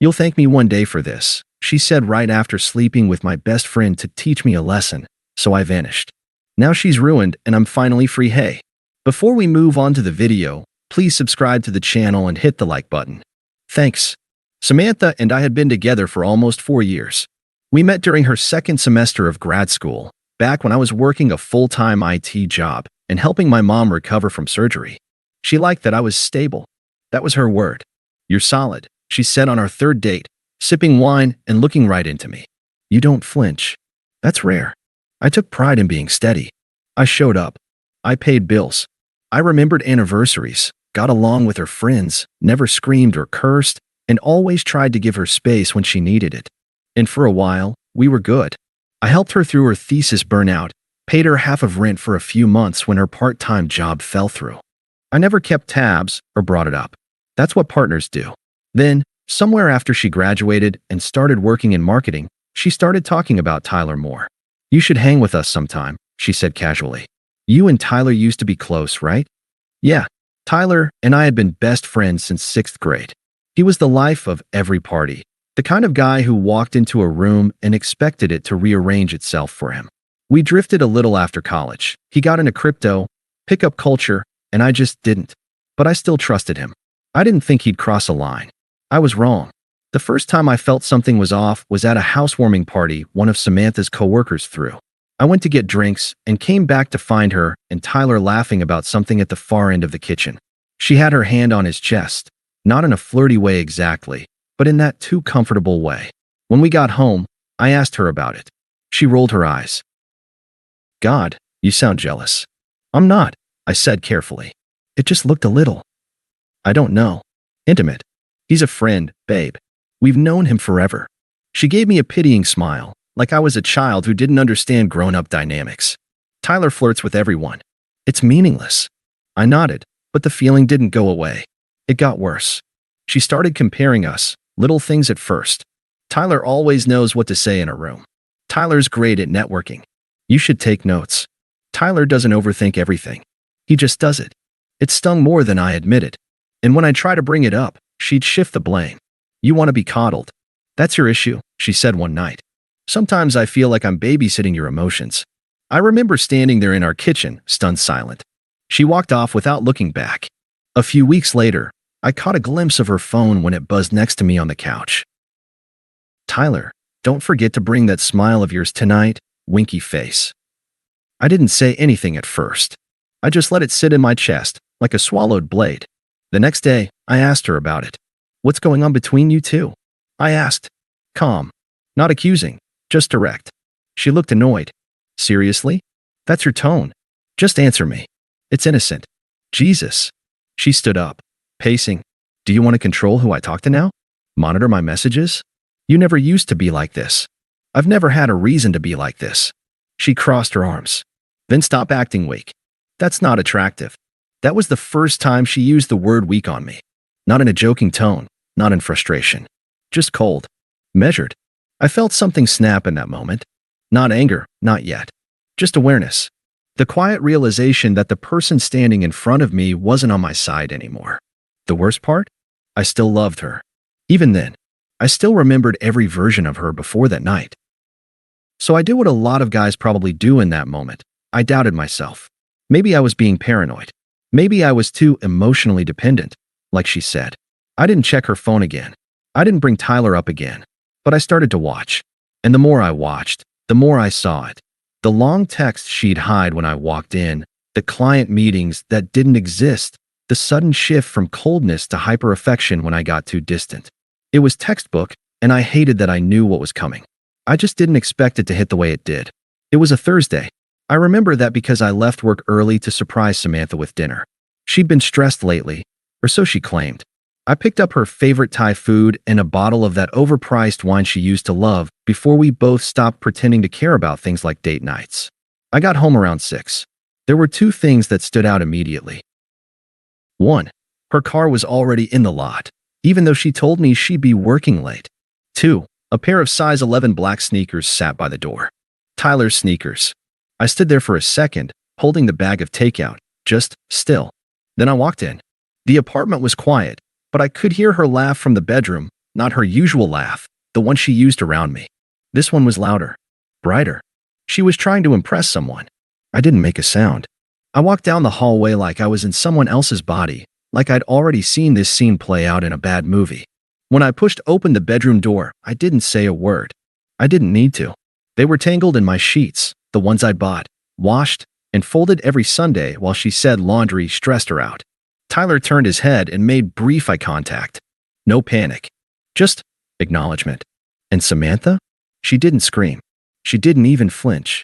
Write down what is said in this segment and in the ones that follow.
You'll thank me one day for this, she said right after sleeping with my best friend to teach me a lesson, so I vanished. Now she's ruined and I'm finally free. Hey, before we move on to the video, please subscribe to the channel and hit the like button. Thanks. Samantha and I had been together for almost 4 years. We met during her second semester of grad school, back when I was working a full-time IT job and helping my mom recover from surgery. She liked that I was stable. That was her word. You're solid, she said on our third date, sipping wine and looking right into me. You don't flinch. That's rare. I took pride in being steady. I showed up. I paid bills. I remembered anniversaries, got along with her friends, never screamed or cursed, and always tried to give her space when she needed it. And for a while, we were good. I helped her through her thesis burnout, paid her half of rent for a few months when her part-time job fell through. I never kept tabs or brought it up. That's what partners do. Then, somewhere after she graduated and started working in marketing, she started talking about Tyler more. You should hang with us sometime, she said casually. You and Tyler used to be close, right? Yeah, Tyler and I had been best friends since 6th grade. He was the life of every party, the kind of guy who walked into a room and expected it to rearrange itself for him. We drifted a little after college. He got into crypto, pickup culture, and I just didn't. But I still trusted him. I didn't think he'd cross a line. I was wrong. The first time I felt something was off was at a housewarming party one of Samantha's coworkers threw. I went to get drinks and came back to find her and Tyler laughing about something at the far end of the kitchen. She had her hand on his chest, not in a flirty way exactly, but in that too comfortable way. When we got home, I asked her about it. She rolled her eyes. God, you sound jealous. I'm not, I said carefully. It just looked a little. I don't know. Intimate. He's a friend, babe. We've known him forever. She gave me a pitying smile, like I was a child who didn't understand grown-up dynamics. Tyler flirts with everyone. It's meaningless. I nodded, but the feeling didn't go away. It got worse. She started comparing us, little things at first. Tyler always knows what to say in a room. Tyler's great at networking. You should take notes. Tyler doesn't overthink everything. He just does it. It stung more than I admitted. And when I try to bring it up, she'd shift the blame. You want to be coddled. That's your issue, she said one night. Sometimes I feel like I'm babysitting your emotions. I remember standing there in our kitchen, stunned silent. She walked off without looking back. A few weeks later, I caught a glimpse of her phone when it buzzed next to me on the couch. Tyler, don't forget to bring that smile of yours tonight, winky face. I didn't say anything at first. I just let it sit in my chest, like a swallowed blade. The next day, I asked her about it. What's going on between you two? I asked. Calm. Not accusing. Just direct. She looked annoyed. Seriously? That's your tone. Just answer me. It's innocent. Jesus. She stood up, pacing. Do you want to control who I talk to now? Monitor my messages? You never used to be like this. I've never had a reason to be like this. She crossed her arms. Then stop acting weak. That's not attractive. That was the first time she used the word weak on me. Not in a joking tone, not in frustration. Just cold. Measured. I felt something snap in that moment. Not anger, not yet. Just awareness. The quiet realization that the person standing in front of me wasn't on my side anymore. The worst part? I still loved her. Even then, I still remembered every version of her before that night. So I did what a lot of guys probably do in that moment. I doubted myself. Maybe I was being paranoid. Maybe I was too emotionally dependent, like she said. I didn't check her phone again. I didn't bring Tyler up again. But I started to watch. And the more I watched, the more I saw it. The long texts she'd hide when I walked in, the client meetings that didn't exist, the sudden shift from coldness to hyper-affection when I got too distant. It was textbook, and I hated that I knew what was coming. I just didn't expect it to hit the way it did. It was a Thursday. I remember that because I left work early to surprise Samantha with dinner. She'd been stressed lately, or so she claimed. I picked up her favorite Thai food and a bottle of that overpriced wine she used to love before we both stopped pretending to care about things like date nights. I got home around 6. There were 2 things that stood out immediately. 1. Her car was already in the lot, even though she told me she'd be working late. 2. A pair of size 11 black sneakers sat by the door. Tyler's sneakers. I stood there for a second, holding the bag of takeout, just still. Then I walked in. The apartment was quiet, but I could hear her laugh from the bedroom, not her usual laugh, the one she used around me. This one was louder, brighter. She was trying to impress someone. I didn't make a sound. I walked down the hallway like I was in someone else's body, like I'd already seen this scene play out in a bad movie. When I pushed open the bedroom door, I didn't say a word. I didn't need to. They were tangled in my sheets, the ones I'd bought, washed, and folded every Sunday while she said laundry stressed her out. Tyler turned his head and made brief eye contact. No panic. Just acknowledgement. And Samantha? She didn't scream. She didn't even flinch.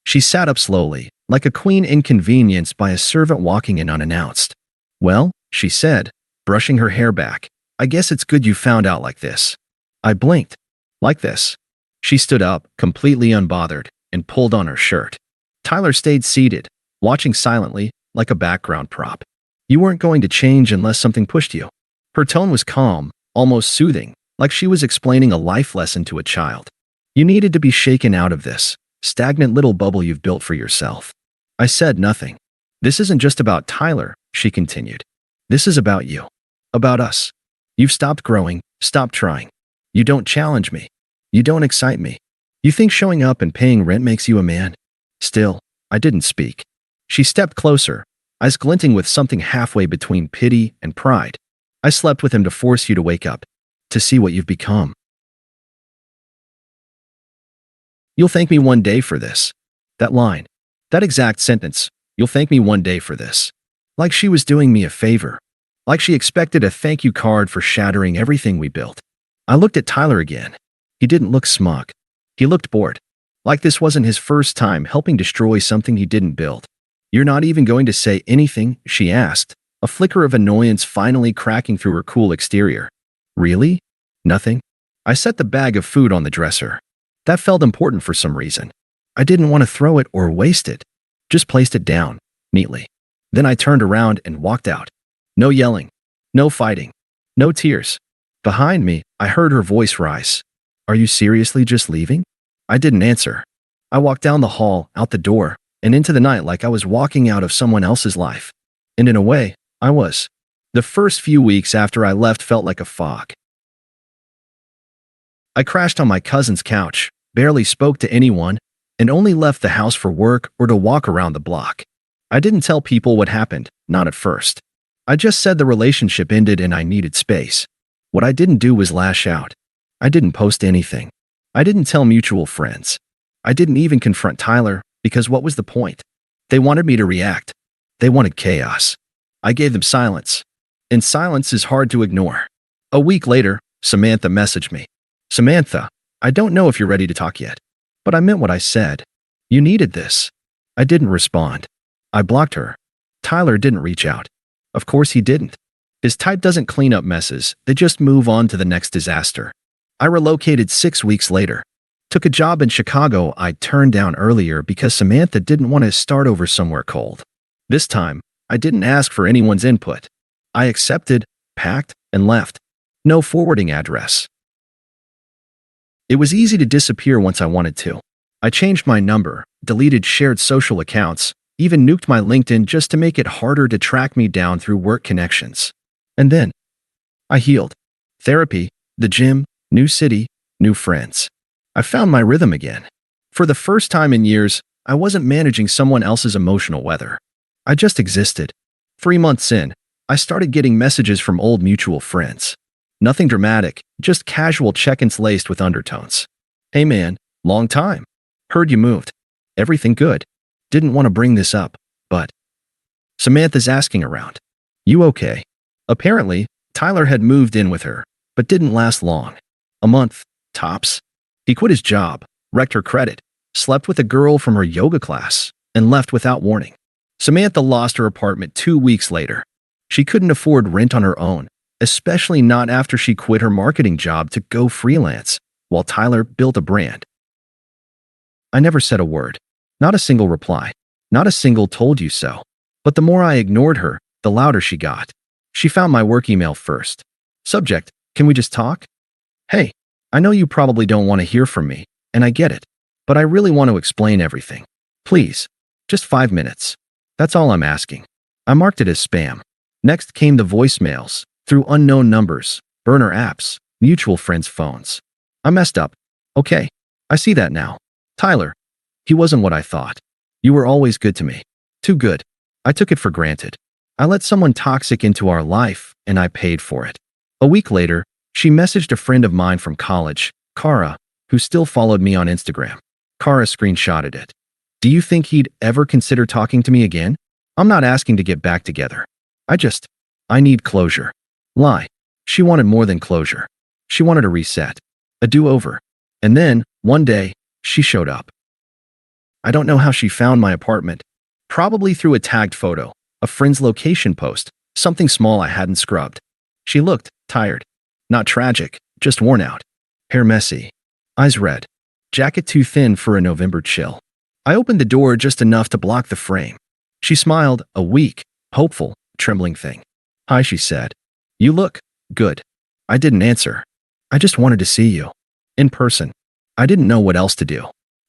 She sat up slowly, like a queen inconvenienced by a servant walking in unannounced. "Well," she said, brushing her hair back, "I guess it's good you found out like this." I blinked. "Like this?" She stood up, completely unbothered, and pulled on her shirt. Tyler stayed seated, watching silently, like a background prop. "You weren't going to change unless something pushed you." Her tone was calm, almost soothing, like she was explaining a life lesson to a child. "You needed to be shaken out of this stagnant little bubble you've built for yourself." I said nothing. "This isn't just about Tyler," she continued. "This is about you. About us. You've stopped growing, stopped trying. You don't challenge me. You don't excite me. You think showing up and paying rent makes you a man?" Still, I didn't speak. She stepped closer, eyes glinting with something halfway between pity and pride. "I slept with him to force you to wake up, to see what you've become. You'll thank me one day for this." That line, that exact sentence, "You'll thank me one day for this." Like she was doing me a favor. Like she expected a thank you card for shattering everything we built. I looked at Tyler again. He didn't look smug. He looked bored. Like this wasn't his first time helping destroy something he didn't build. "You're not even going to say anything?" she asked, a flicker of annoyance finally cracking through her cool exterior. "Really? Nothing?" I set the bag of food on the dresser. That felt important for some reason. I didn't want to throw it or waste it. Just placed it down, neatly. Then I turned around and walked out. No yelling. No fighting. No tears. Behind me, I heard her voice rise. "Are you seriously just leaving?" I didn't answer. I walked down the hall, out the door, and into the night like I was walking out of someone else's life. And in a way, I was. The first few weeks after I left felt like a fog. I crashed on my cousin's couch, barely spoke to anyone, and only left the house for work or to walk around the block. I didn't tell people what happened, not at first. I just said the relationship ended and I needed space. What I didn't do was lash out. I didn't post anything. I didn't tell mutual friends. I didn't even confront Tyler, because what was the point? They wanted me to react. They wanted chaos. I gave them silence. And silence is hard to ignore. A week later, Samantha messaged me. "Samantha, I don't know if you're ready to talk yet, but I meant what I said. You needed this." I didn't respond. I blocked her. Tyler didn't reach out. Of course he didn't. His type doesn't clean up messes, they just move on to the next disaster. I relocated 6 weeks later. Took a job in Chicago I'd turned down earlier because Samantha didn't want to start over somewhere cold. This time, I didn't ask for anyone's input. I accepted, packed, and left. No forwarding address. It was easy to disappear once I wanted to. I changed my number, deleted shared social accounts, even nuked my LinkedIn just to make it harder to track me down through work connections. And then, I healed. Therapy, the gym, new city, new friends. I found my rhythm again. For the first time in years, I wasn't managing someone else's emotional weather. I just existed. 3 months in, I started getting messages from old mutual friends. Nothing dramatic, just casual check-ins laced with undertones. "Hey man, long time. Heard you moved. Everything good? Didn't want to bring this up, but..." Samantha's asking around. "You okay?" Apparently, Tyler had moved in with her, but didn't last long. A month, tops. He quit his job, wrecked her credit, slept with a girl from her yoga class, and left without warning. Samantha lost her apartment 2 weeks later. She couldn't afford rent on her own, especially not after she quit her marketing job to go freelance, while Tyler built a brand. I never said a word. Not a single reply. Not a single "told you so." But the more I ignored her, the louder she got. She found my work email first. Subject: "Can we just talk?" "Hey, I know you probably don't want to hear from me, and I get it. But I really want to explain everything. Please, just 5 minutes. That's all I'm asking." I marked it as spam. Next came the voicemails, through unknown numbers, burner apps, mutual friends' phones. I messed up. Okay, I see that now. Tyler, he wasn't what I thought. You were always good to me. Too good. I took it for granted. I let someone toxic into our life, and I paid for it. A week later, she messaged a friend of mine from college, Kara, who still followed me on Instagram. Kara screenshotted it. Do you think he'd ever consider talking to me again? I'm not asking to get back together. I need closure. Lie. She wanted more than closure. She wanted a reset. A do-over. And then, one day, she showed up. I don't know how she found my apartment. Probably through a tagged photo, a friend's location post, something small I hadn't scrubbed. She looked tired. Not tragic, just worn out. Hair messy. Eyes red. Jacket too thin for a November chill. I opened the door just enough to block the frame. She smiled, a weak, hopeful, trembling thing. Hi, she said. You look good. I didn't answer. I just wanted to see you. In person. I didn't know what else to do.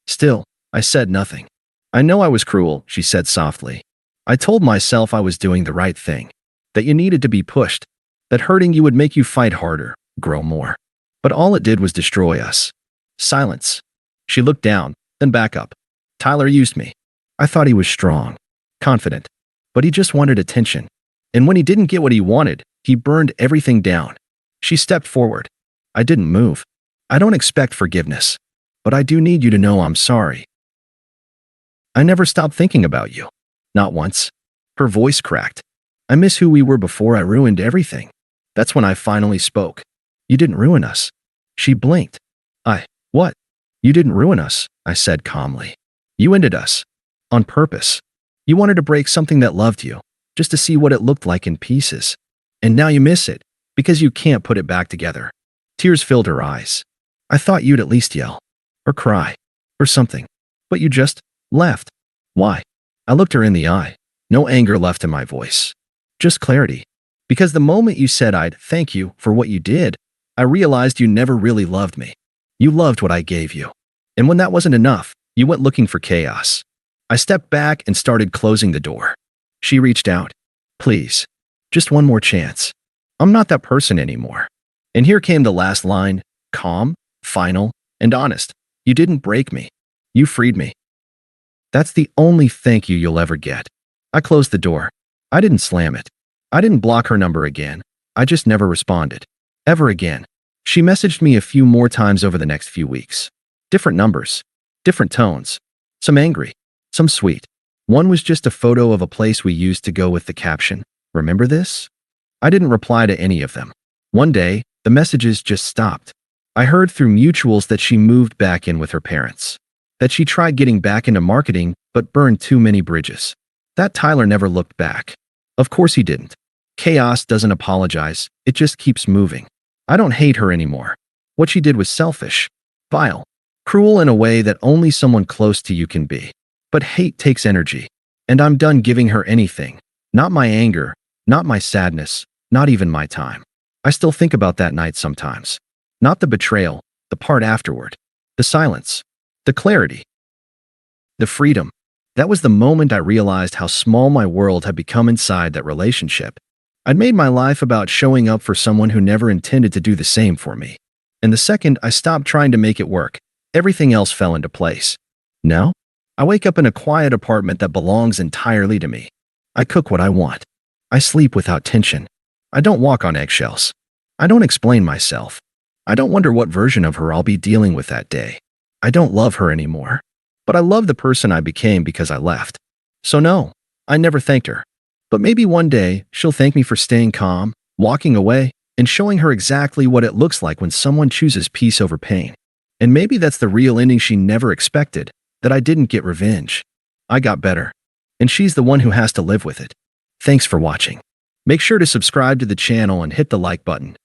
Still, I said nothing. I know I was cruel, she said softly. I told myself I was doing the right thing. That you needed to be pushed. That hurting you would make you fight harder, grow more. But all it did was destroy us. Silence. She looked down, then back up. Tyler used me. I thought he was strong, confident. But he just wanted attention. And when he didn't get what he wanted, he burned everything down. She stepped forward. I didn't move. I don't expect forgiveness. But I do need you to know I'm sorry. I never stopped thinking about you. Not once. Her voice cracked. I miss who we were before I ruined everything. That's when I finally spoke. You didn't ruin us. She blinked. What? You didn't ruin us, I said calmly. You ended us. On purpose. You wanted to break something that loved you, just to see what it looked like in pieces. And now you miss it, because you can't put it back together. Tears filled her eyes. I thought you'd at least yell. Or cry. Or something. But you just left. Why? I looked her in the eye. No anger left in my voice. Just clarity. Because the moment you said I'd thank you for what you did, I realized you never really loved me. You loved what I gave you. And when that wasn't enough, you went looking for chaos. I stepped back and started closing the door. She reached out. Please. Just one more chance. I'm not that person anymore. And here came the last line, calm, final, and honest. You didn't break me. You freed me. That's the only thank you you'll ever get. I closed the door. I didn't slam it. I didn't block her number again. I just never responded. Ever again. She messaged me a few more times over the next few weeks. Different numbers. Different tones. Some angry. Some sweet. One was just a photo of a place we used to go with the caption, "Remember this?" I didn't reply to any of them. One day, the messages just stopped. I heard through mutuals that she moved back in with her parents. That she tried getting back into marketing, but burned too many bridges. That Tyler never looked back. Of course he didn't. Chaos doesn't apologize, it just keeps moving. I don't hate her anymore. What she did was selfish, vile, cruel in a way that only someone close to you can be. But hate takes energy. And I'm done giving her anything. Not my anger, not my sadness, not even my time. I still think about that night sometimes. Not the betrayal, the part afterward. The silence. The clarity. The freedom. That was the moment I realized how small my world had become inside that relationship. I'd made my life about showing up for someone who never intended to do the same for me. And the second I stopped trying to make it work, everything else fell into place. Now, I wake up in a quiet apartment that belongs entirely to me. I cook what I want. I sleep without tension. I don't walk on eggshells. I don't explain myself. I don't wonder what version of her I'll be dealing with that day. I don't love her anymore. But I love the person I became because I left. So no, I never thanked her. But maybe one day, she'll thank me for staying calm, walking away, and showing her exactly what it looks like when someone chooses peace over pain. And maybe that's the real ending she never expected, that I didn't get revenge. I got better. And she's the one who has to live with it. Thanks for watching. Make sure to subscribe to the channel and hit the like button.